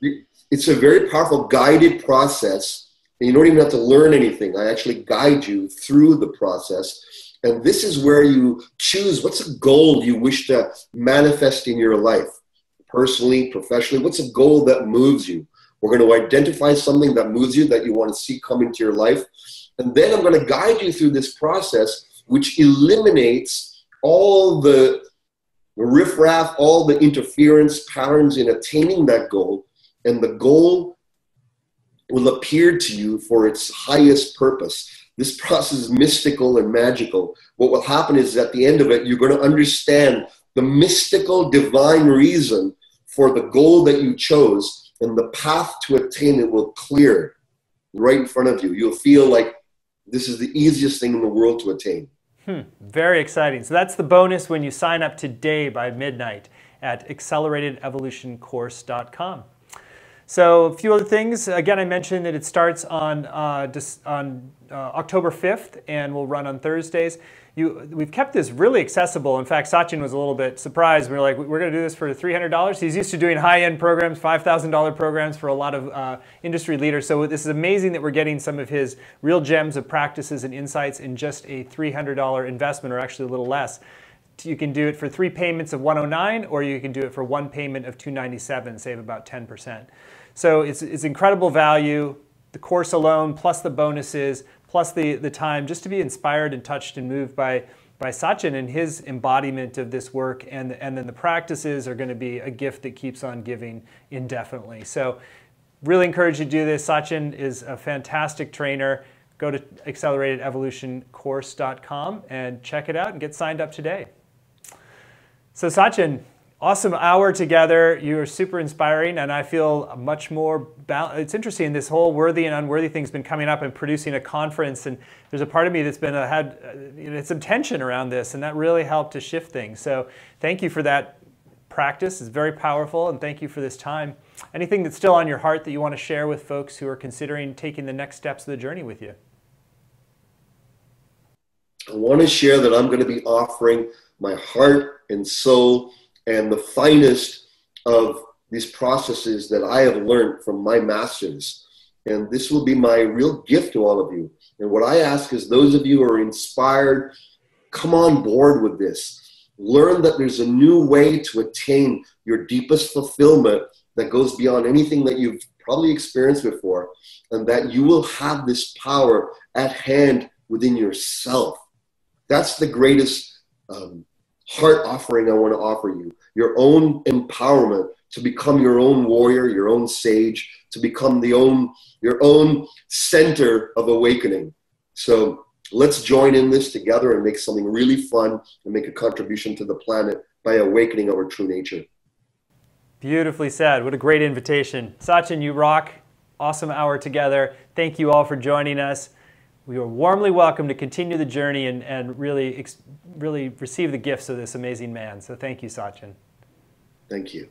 B: It's a very powerful guided process, and you don't even have to learn anything. I actually guide you through the process. And this is where you choose what's a goal you wish to manifest in your life. Personally, professionally, what's a goal that moves you? We're going to identify something that moves you, that you want to see come into your life. And then I'm going to guide you through this process, which eliminates all the riffraff, all the interference patterns in attaining that goal. And the goal will appear to you for its highest purpose. This process is mystical and magical. What will happen is, at the end of it, you're going to understand the mystical divine reason for the goal that you chose, and the path to attain it will clear right in front of you. You'll feel like this is the easiest thing in the world to attain.
A: Very exciting. So that's the bonus when you sign up today by midnight at acceleratedEvolutionCourse.com. So a few other things. Again, I mentioned that it starts on October 5th and will run on Thursdays. We've kept this really accessible. In fact, Satyen was a little bit surprised. We were like, we're going to do this for $300. He's used to doing high-end programs, $5,000 programs for a lot of industry leaders. So this is amazing that we're getting some of his real gems of practices and insights in just a $300 investment, or actually a little less. You can do it for 3 payments of $109, or you can do it for 1 payment of $297, save about 10%. So it's incredible value. The course alone, plus the bonuses, plus the time, just to be inspired and touched and moved by Satyen and his embodiment of this work, and then the practices are going to be a gift that keeps on giving indefinitely. So really encourage you to do this. Satyen is a fantastic trainer. Go to acceleratedervolutioncourse.com and check it out and get signed up today. So Satyen, awesome hour together. You are super inspiring, and I feel much more balanced. It's interesting, this whole worthy and unworthy thing's been coming up and producing a conference, and there's a part of me that's been had some tension around this, and that really helped to shift things. So thank you for that practice. It's very powerful, and thank you for this time. Anything that's still on your heart that you want to share with folks who are considering taking the next steps of the journey with you?
B: I want to share that I'm going to be offering my heart and soul and the finest of these processes that I have learned from my masters. And this will be my real gift to all of you. And what I ask is, those of you who are inspired, come on board with this. Learn that there's a new way to attain your deepest fulfillment that goes beyond anything that you've probably experienced before, and that you will have this power at hand within yourself. That's the greatest heart offering I want to offer you. Your own empowerment to become your own warrior, your own sage, to become your own center of awakening. So let's join in this together and make something really fun and make a contribution to the planet by awakening our true nature.
A: Beautifully said. What a great invitation. Satyen, you rock. Awesome hour together. Thank you all for joining us. We are warmly welcome to continue the journey and really receive the gifts of this amazing man. So thank you, Satyen.
B: Thank you.